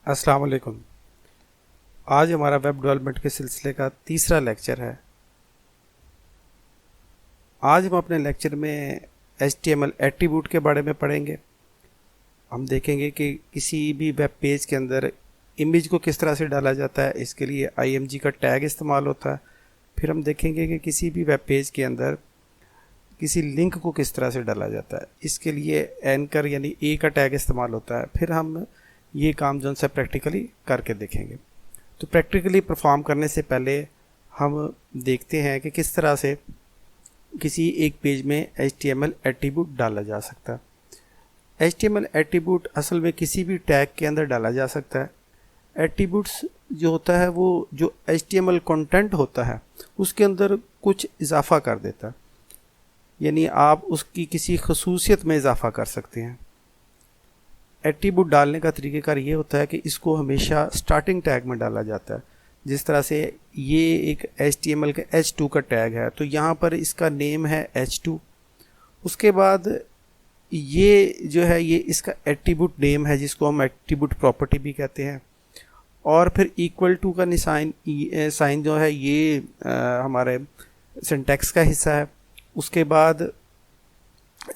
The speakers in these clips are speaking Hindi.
अस्सलाम वालेकुम। आज हमारा वेब डेवलपमेंट के सिलसिले का तीसरा लेक्चर है। आज हम अपने लेक्चर में HTML एट्रीब्यूट के बारे में पढ़ेंगे। हम देखेंगे कि किसी भी वेब पेज के अंदर इमेज को किस तरह से डाला जाता है, इसके लिए IMG का टैग इस्तेमाल होता है। फिर हम देखेंगे कि किसी भी वेब पेज के अंदर किसी लिंक को किस तरह से डाला जाता है, इसके लिए एंकर यानी ए का टैग इस्तेमाल होता है। फिर हम ये काम जो है प्रैक्टिकली करके देखेंगे। तो प्रैक्टिकली परफॉर्म करने से पहले हम देखते हैं कि किस तरह से किसी एक पेज में HTML एट्रीब्यूट डाला जा सकता है। HTML एट्रीब्यूट असल में किसी भी टैग के अंदर डाला जा सकता है। एट्रीब्यूट्स जो होता है वो जो HTML कंटेंट होता है उसके अंदर कुछ इजाफा कर देता है, यानी आप उसकी किसी खसूसियत में इजाफा कर सकते हैं। एट्रीब्यूट डालने का तरीक़ेकार ये होता है कि इसको हमेशा स्टार्टिंग टैग में डाला जाता है। जिस तरह से ये एक HTML का H2 का टैग है, तो यहाँ पर इसका नेम है H2। उसके बाद ये जो है ये इसका एट्रीब्यूट नेम है, जिसको हम एट्रीब्यूट प्रॉपर्टी भी कहते हैं। और फिर इक्वल टू का साइन जो है ये हमारे सिंटैक्स का हिस्सा है। उसके बाद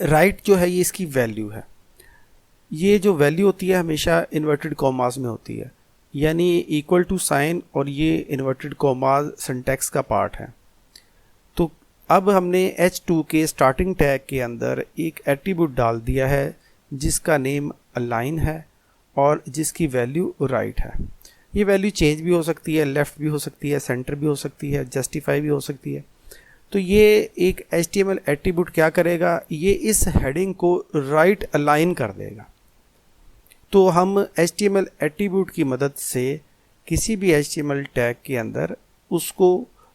राइट जो है ये इसकी वैल्यू है। ये जो वैल्यू होती है हमेशा इन्वर्टेड कॉमास में होती है, यानी इक्वल टू साइन और ये इन्वर्टेड कॉमास सिंटैक्स का पार्ट है। तो अब हमने H2 के स्टार्टिंग टैग के अंदर एक एट्रीब्यूट डाल दिया है जिसका नेम अलाइन है और जिसकी वैल्यू राइट है। ये वैल्यू चेंज भी हो सकती है, लेफ़्ट भी हो सकती है, सेंटर भी हो सकती है, जस्टिफाई भी हो सकती है। तो ये एक HTML एट्रीब्यूट क्या करेगा, ये इस हेडिंग को राइट अलाइन कर देगा। तो हम HTML एट्रीब्यूट की मदद से किसी भी HTML टैग के अंदर उसको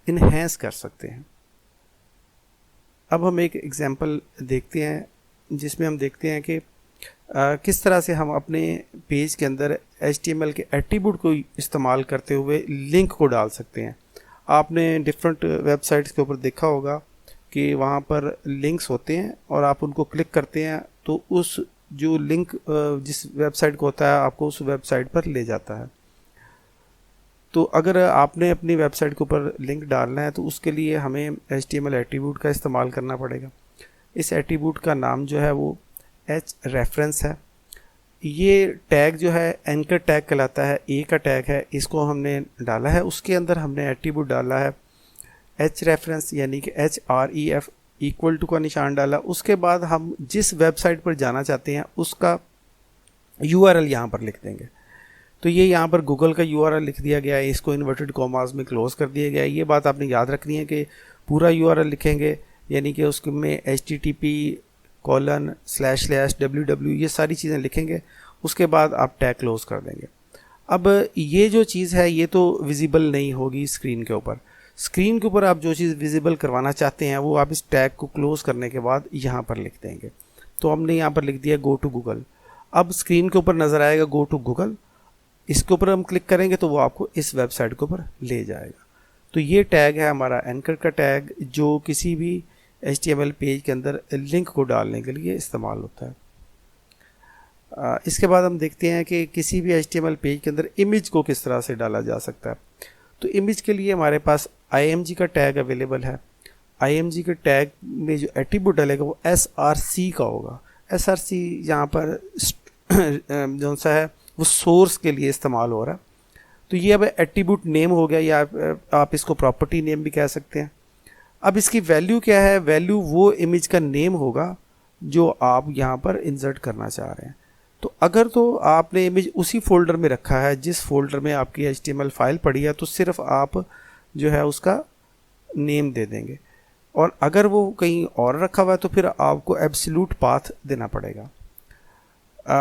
इन्हेंस कर सकते हैं। अब हम एक एग्जांपल देखते हैं जिसमें हम देखते हैं कि किस तरह से हम अपने पेज के अंदर HTML के एट्रीब्यूट को इस्तेमाल करते हुए लिंक को डाल सकते हैं। आपने डिफरेंट वेबसाइट्स के ऊपर देखा होगा कि वहाँ पर लिंक्स होते हैं और आप उनको क्लिक करते हैं तो उस जो लिंक जिस वेबसाइट को होता है आपको उस वेबसाइट पर ले जाता है। तो अगर आपने अपनी वेबसाइट के ऊपर लिंक डालना है तो उसके लिए हमें HTML एट्रीब्यूट का इस्तेमाल करना पड़ेगा। इस एट्रीब्यूट का नाम जो है वो href है। ये टैग जो है एंकर टैग कहलाता है, ए का टैग है, इसको हमने डाला है। उसके अंदर हमने एट्रीब्यूट डाला है href यानी कि href इक्वल टू का निशान डाला। उसके बाद हम जिस वेबसाइट पर जाना चाहते हैं उसका URL यहाँ पर लिख देंगे। तो ये यहाँ पर गूगल का URL लिख दिया गया है, इसको इन्वर्टेड कॉमास में क्लोज कर दिया गया है। ये बात आपने याद रखनी है कि पूरा URL लिखेंगे, यानी कि उसमें http://www ये सारी चीज़ें लिखेंगे। उसके बाद आप टैग क्लोज कर देंगे। अब ये जो चीज़ है ये तो विजिबल नहीं होगी स्क्रीन के ऊपर। स्क्रीन के ऊपर आप जो चीज़ विजिबल करवाना चाहते हैं वो आप इस टैग को क्लोज करने के बाद यहाँ पर लिख देंगे। तो हमने यहाँ पर लिख दिया गो टू गूगल। अब स्क्रीन के ऊपर नज़र आएगा गो टू गूगल, इसके ऊपर हम क्लिक करेंगे तो वो आपको इस वेबसाइट के ऊपर ले जाएगा। तो ये टैग है हमारा एंकर का टैग, जो किसी भी HTML पेज के अंदर लिंक को डालने के लिए इस्तेमाल होता है। इसके बाद हम देखते हैं कि किसी भी HTML पेज के अंदर इमेज को किस तरह से डाला जा सकता है। तो इमेज के लिए हमारे पास IMG का टैग अवेलेबल है। IMG के टैग में जो एट्रीब्यूट डालेगा वो src का होगा। src यहाँ पर जो सा है वो सोर्स के लिए इस्तेमाल हो रहा है। तो ये अब एट्रीब्यूट नेम हो गया, या आप इसको प्रॉपर्टी नेम भी कह सकते हैं। अब इसकी वैल्यू क्या है, वैल्यू वो इमेज का नेम होगा जो आप यहाँ पर इंसर्ट करना चाह रहे हैं। तो अगर तो आपने इमेज उसी फोल्डर में रखा है जिस फोल्डर में आपकी HTML फाइल पड़ी है, तो सिर्फ आप जो है उसका नेम दे देंगे। और अगर वो कहीं और रखा हुआ है तो फिर आपको एब्सोल्यूट पाथ देना पड़ेगा।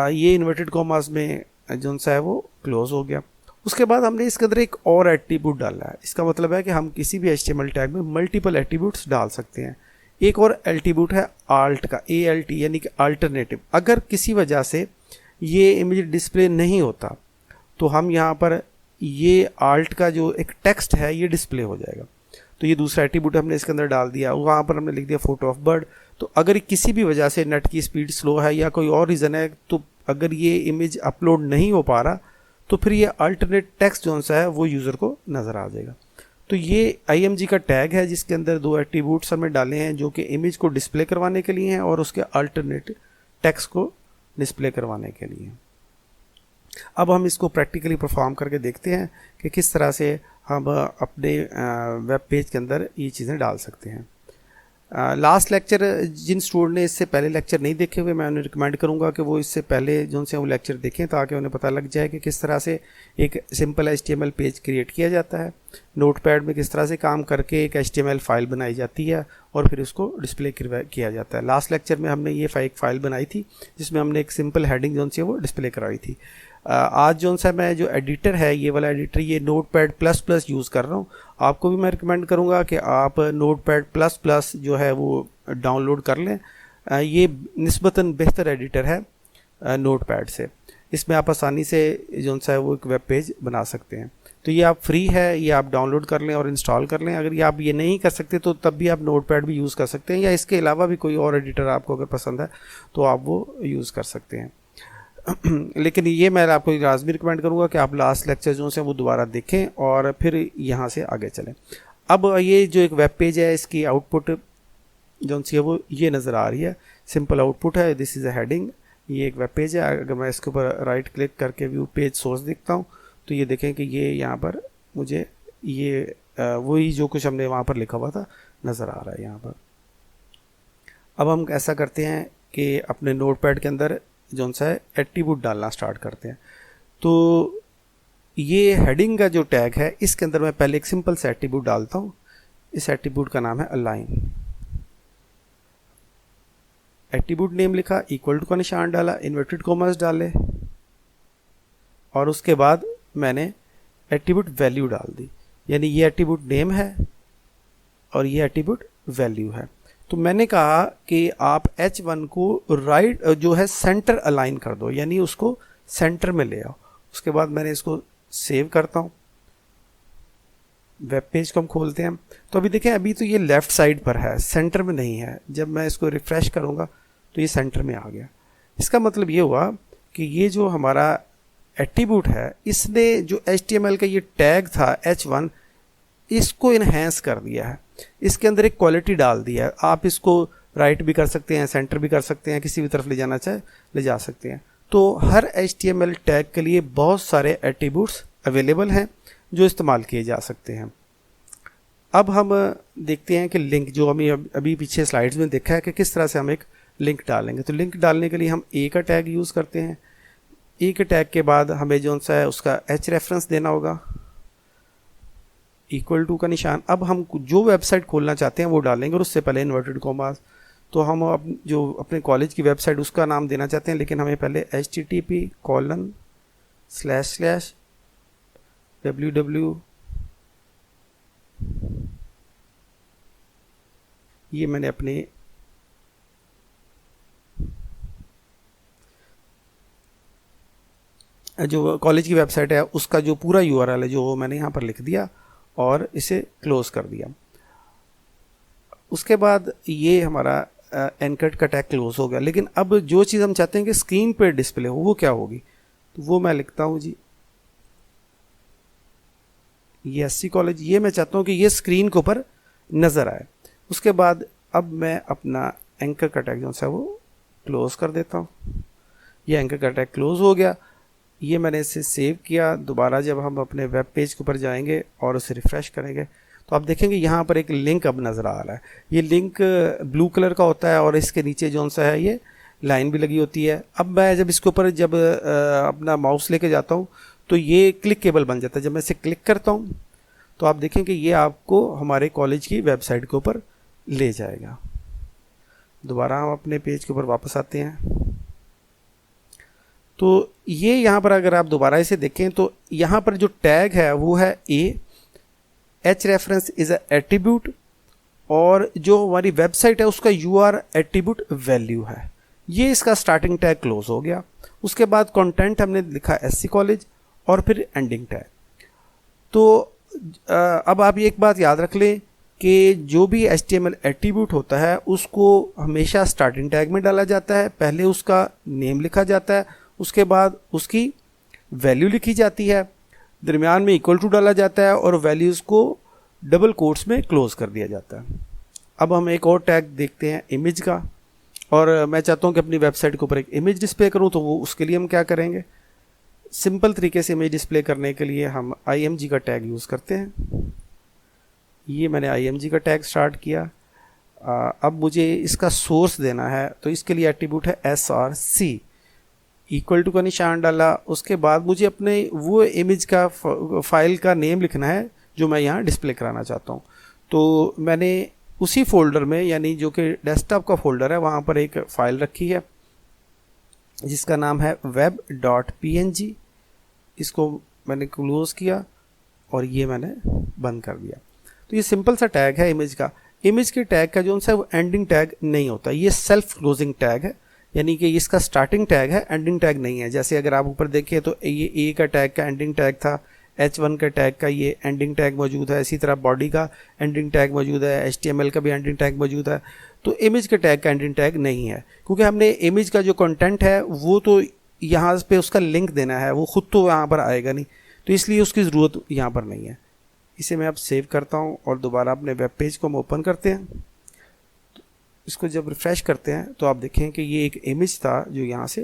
ये इन्वर्टेड कॉमास में जो सा है वो क्लोज हो गया। उसके बाद हमने इसके अंदर एक और एट्रीब्यूट डाला है। इसका मतलब है कि हम किसी भी HTML टैग में मल्टीपल एट्रीब्यूट्स डाल सकते हैं। एक और एट्रीब्यूट है आल्ट का, ALT यानी कि अल्टरनेटिव। अगर किसी वजह से ये इमेज डिस्प्ले नहीं होता तो हम यहाँ पर ये आल्ट का जो एक टेक्स्ट है ये डिस्प्ले हो जाएगा। तो ये दूसरा एट्रीब्यूट हमने इसके अंदर डाल दिया। वहाँ पर हमने लिख दिया फोटो ऑफ बर्ड। तो अगर किसी भी वजह से नेट की स्पीड स्लो है या कोई और रीज़न है, तो अगर ये इमेज अपलोड नहीं हो पा रहा तो फिर ये अल्टरनेट टेक्स्ट जो सा है वो यूज़र को नज़र आ जाएगा। तो ये IMG का टैग है जिसके अंदर दो एट्रीब्यूट्स हमें डाले हैं जो कि इमेज को डिस्प्ले करवाने के लिए हैं और उसके अल्टरनेट टेक्स्ट को डिस्प्ले करवाने के लिए। अब हम इसको प्रैक्टिकली परफॉर्म करके देखते हैं कि किस तरह से हम अपने वेब पेज के अंदर ये चीज़ें डाल सकते हैं। लास्ट लेक्चर जिन स्टूडेंट ने इससे पहले लेक्चर नहीं देखे हुए, मैं उन्हें रिकमेंड करूंगा कि वो इससे पहले जो उनसे वो लेक्चर देखें ताकि उन्हें पता लग जाए कि किस तरह से एक सिंपल HTML पेज क्रिएट किया जाता है, नोटपैड में किस तरह से काम करके एक HTML फाइल बनाई जाती है और फिर उसको डिस्प्ले किया जाता है। लास्ट लेक्चर में हमने ये एक फ़ाइल बनाई थी जिसमें हमने एक सिंपल हेडिंग जो सी वो डिस्प्ले कराई थी। आज जो सा मैं जो एडिटर है, ये वाला एडिटर, ये नोटपैड++ यूज़ कर रहा हूँ। आपको भी मैं रिकमेंड करूँगा कि आप नोटपैड++ जो है वो डाउनलोड कर लें। ये निस्बतन बेहतर एडिटर है नोटपैड से। इसमें आप आसानी से जो सा है वो एक वेब पेज बना सकते हैं। तो ये आप फ्री है, ये आप डाउनलोड कर लें और इंस्टॉल कर लें। अगर ये आप ये नहीं कर सकते तो तब भी आप नोटपैड भी यूज़ कर सकते हैं, या इसके अलावा भी कोई और एडिटर आपको अगर पसंद है तो आप वो यूज़ कर सकते हैं। लेकिन ये मैं आपको लाजमी रिकमेंड करूँगा कि आप लास्ट लेक्चर जो है वो दोबारा देखें और फिर यहाँ से आगे चलें। अब ये जो एक वेब पेज है, इसकी आउटपुट जो सी है वो ये नज़र आ रही है, सिंपल आउटपुट है। This is a heading. ये एक वेब पेज है। अगर मैं इसके ऊपर राइट क्लिक करके व्यू पेज सोर्स देखता हूँ तो ये देखें कि ये यहाँ पर मुझे ये वही जो कुछ हमने वहाँ पर लिखा हुआ था नज़र आ रहा है यहाँ पर। अब हम ऐसा करते हैं कि अपने नोटपैड के अंदर जो सा है एट्रीब्यूट डालना स्टार्ट करते हैं। तो ये हेडिंग का जो टैग है इसके अंदर मैं पहले एक सिंपल सा एट्रीब्यूट डालता हूँ। इस एट्रीब्यूट का नाम है अलाइन। एट्रीब्यूट नेम लिखा, इक्वल टू का निशान डाला, इन्वर्टेड कॉमर्स डाले और उसके बाद मैंने एट्रीब्यूट वैल्यू डाल दी। यानी ये एट्रीब्यूट नेम है और ये एट्रीब्यूट वैल्यू है। तो मैंने कहा कि आप H1 को राइट जो है सेंटर अलाइन कर दो, यानी उसको सेंटर में ले आओ। उसके बाद मैंने इसको सेव करता हूँ। वेब पेज को हम खोलते हैं तो अभी देखें, अभी तो ये लेफ़्ट साइड पर है, सेंटर में नहीं है। जब मैं इसको रिफ़्रेश करूँगा तो ये सेंटर में आ गया। इसका मतलब ये हुआ कि ये जो हमारा एट्रीब्यूट है इसने जो HTML का ये टैग था H1 इसको इन्हेंस कर दिया है, इसके अंदर एक क्वालिटी डाल दी है। आप इसको राइट भी कर सकते हैं, सेंटर भी कर सकते हैं, किसी भी तरफ ले जाना चाहे ले जा सकते हैं। तो हर HTML टैग के लिए बहुत सारे एट्रीब्यूट्स अवेलेबल हैं जो इस्तेमाल किए जा सकते हैं। अब हम देखते हैं कि लिंक, जो हमें अभी पीछे स्लाइड्स में देखा है कि किस तरह से हम एक लिंक डालेंगे। तो लिंक डालने के लिए हम ए का टैग यूज़ करते हैं। ए के टैग के बाद हमें जो सा है उसका H रेफरेंस देना होगा, इक्वल टू का निशान। अब हम जो वेबसाइट खोलना चाहते हैं वो डालेंगे और उससे पहले इन्वर्टेड कॉमास। तो हम जो अपने कॉलेज की वेबसाइट उसका नाम देना चाहते हैं, लेकिन हमें पहले http://www ये मैंने अपने जो कॉलेज की वेबसाइट है उसका जो पूरा URL है जो वो मैंने यहाँ पर लिख दिया और इसे क्लोज कर दिया। उसके बाद ये हमारा एंकर्ड का टैग क्लोज हो गया। लेकिन अब जो चीज़ हम चाहते हैं कि स्क्रीन पे डिस्प्ले हो वो क्या होगी, तो वो मैं लिखता हूँ जी, ये SC कॉलेज, ये मैं चाहता हूँ कि ये स्क्रीन के ऊपर नज़र आए। उसके बाद अब मैं अपना एंकर का टैग जो है वो क्लोज कर देता हूँ। ये एंकर का टैग क्लोज हो गया। ये मैंने इसे सेव किया। दोबारा जब हम अपने वेब पेज के ऊपर जाएंगे और उसे रिफ़्रेश करेंगे तो आप देखेंगे यहाँ पर एक लिंक अब नज़र आ रहा है। ये लिंक ब्लू कलर का होता है और इसके नीचे जो सा है ये लाइन भी लगी होती है। अब मैं जब इसके ऊपर जब अपना माउस लेके जाता हूँ तो ये क्लिकेबल बन जाता है। जब मैं इसे क्लिक करता हूँ तो आप देखें कि ये आपको हमारे कॉलेज की वेबसाइट के ऊपर ले जाएगा। दोबारा हम अपने पेज के ऊपर वापस आते हैं तो ये यहाँ पर अगर आप दोबारा इसे देखें तो यहाँ पर जो टैग है वो है ए, H reference is a attribute और जो हमारी वेबसाइट है उसका UR एट्रीब्यूट वैल्यू है। ये इसका स्टार्टिंग टैग क्लोज हो गया। उसके बाद कंटेंट हमने लिखा SC कॉलेज और फिर एंडिंग टैग। तो अब आप एक बात याद रख लें कि जो भी HTML एट्रीब्यूट होता है उसको हमेशा स्टार्टिंग टैग में डाला जाता है। पहले उसका नेम लिखा जाता है, उसके बाद उसकी वैल्यू लिखी जाती है, दरमियान में इक्वल टू डाला जाता है और वैल्यूज़ को डबल कोट्स में क्लोज कर दिया जाता है। अब हम एक और टैग देखते हैं इमेज का, और मैं चाहता हूँ कि अपनी वेबसाइट के ऊपर एक इमेज डिस्प्ले करूँ, तो वो उसके लिए हम क्या करेंगे, सिंपल तरीके से इमेज डिस्प्ले करने के लिए हम img का टैग यूज़ करते हैं। ये मैंने img का टैग स्टार्ट किया। अब मुझे इसका सोर्स देना है, तो इसके लिए एट्रीब्यूट है src, इक्वल टू का निशान डाला। उसके बाद मुझे अपने वो इमेज का फाइल का नेम लिखना है जो मैं यहाँ डिस्प्ले कराना चाहता हूँ। तो मैंने उसी फोल्डर में, यानी जो कि डेस्कटॉप का फोल्डर है, वहाँ पर एक फ़ाइल रखी है जिसका नाम है web.png। इसको मैंने क्लोज़ किया और ये मैंने बंद कर दिया। तो ये सिंपल सा टैग है इमेज का। इमेज के टैग का जो सा वो एंडिंग टैग नहीं होता, ये सेल्फ क्लोजिंग टैग है, यानी कि इसका स्टार्टिंग टैग है, एंडिंग टैग नहीं है। जैसे अगर आप ऊपर देखिए तो ये ए का टैग का एंडिंग टैग था, H1 का टैग का ये एंडिंग टैग मौजूद है, इसी तरह बॉडी का एंडिंग टैग मौजूद है, HTML का भी एंडिंग टैग मौजूद है। तो इमेज के टैग का एंडिंग टैग नहीं है, क्योंकि हमने इमेज का जो कंटेंट है वो तो यहाँ पे उसका लिंक देना है, वो खुद तो यहाँ पर आएगा नहीं, तो इसलिए उसकी ज़रूरत यहाँ पर नहीं है। इसे मैं अब सेव करता हूँ और दोबारा अपने वेब पेज को हम ओपन करते हैं। तो इसको जब रिफ़्रेश करते हैं तो आप देखें कि ये एक इमेज था जो यहाँ से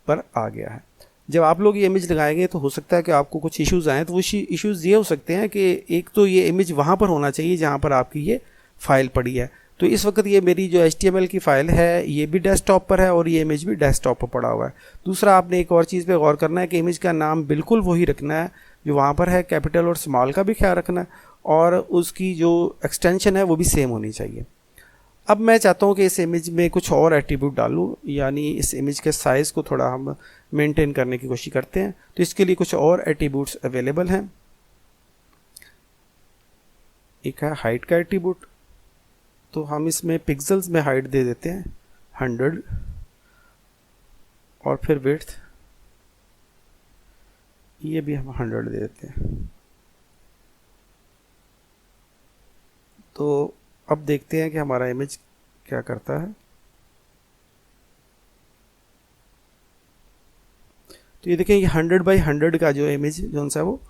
पर आ गया है। जब आप लोग ये इमेज लगाएंगे तो हो सकता है कि आपको कुछ इश्यूज़ आएँ, तो वो इश्यूज़ ये हो सकते हैं कि एक तो ये इमेज वहाँ पर होना चाहिए जहाँ पर आपकी ये फ़ाइल पड़ी है। तो इस वक्त ये मेरी जो HTML की फ़ाइल है ये भी डेस्कटॉप पर है और ये इमेज भी डेस्कटॉप पर पड़ा हुआ है। दूसरा, आपने एक और चीज़ पे गौर करना है कि इमेज का नाम बिल्कुल वही रखना है जो वहाँ पर है, कैपिटल और स्मॉल का भी ख्याल रखना है, और उसकी जो एक्सटेंशन है वो भी सेम होनी चाहिए। अब मैं चाहता हूँ कि इस इमेज में कुछ और एट्रीब्यूट डालूँ, यानी इस इमेज के साइज़ को थोड़ा हम मेंटेन करने की कोशिश करते हैं। तो इसके लिए कुछ और एट्रीब्यूट्स अवेलेबल हैं। एक है हाइट का एट्रीब्यूट, तो हम इसमें पिक्सल्स में हाइट दे देते हैं 100, और फिर विड्थ ये भी हम 100 दे देते हैं। तो अब देखते हैं कि हमारा इमेज क्या करता है। तो ये देखें, ये 100 बाई 100 का जो इमेज जो सा वो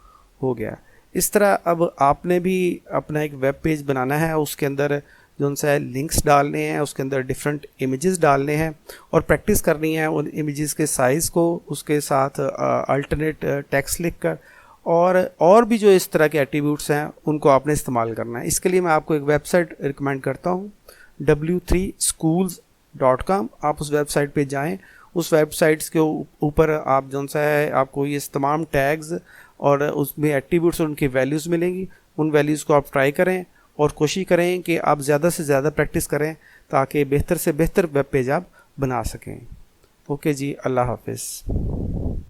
हो गया। इस तरह अब आपने भी अपना एक वेब पेज बनाना है, उसके अंदर जो सा लिंक्स डालने हैं, उसके अंदर डिफरेंट इमेजेस डालने हैं और प्रैक्टिस करनी है उन इमेजेस के साइज़ को, उसके साथ अल्टरनेट टेक्स्ट लिख कर, और भी जो इस तरह के एट्रीब्यूट्स हैं उनको आपने इस्तेमाल करना है। इसके लिए मैं आपको एक वेबसाइट रिकमेंड करता हूँ, w3schools.com। आप उस वेबसाइट पे जाएं, उस वेबसाइट्स के ऊपर आप जो सा है आपको ये तमाम टैग्स और उसमें एट्रीब्यूट्स और उनकी वैल्यूज़ मिलेंगी। उन वैल्यूज़ को आप ट्राई करें और कोशिश करें कि आप ज़्यादा से ज़्यादा प्रैक्टिस करें ताकि बेहतर से बेहतर वेब पेज आप बना सकें। ओके जी, अल्लाह हाफिज़।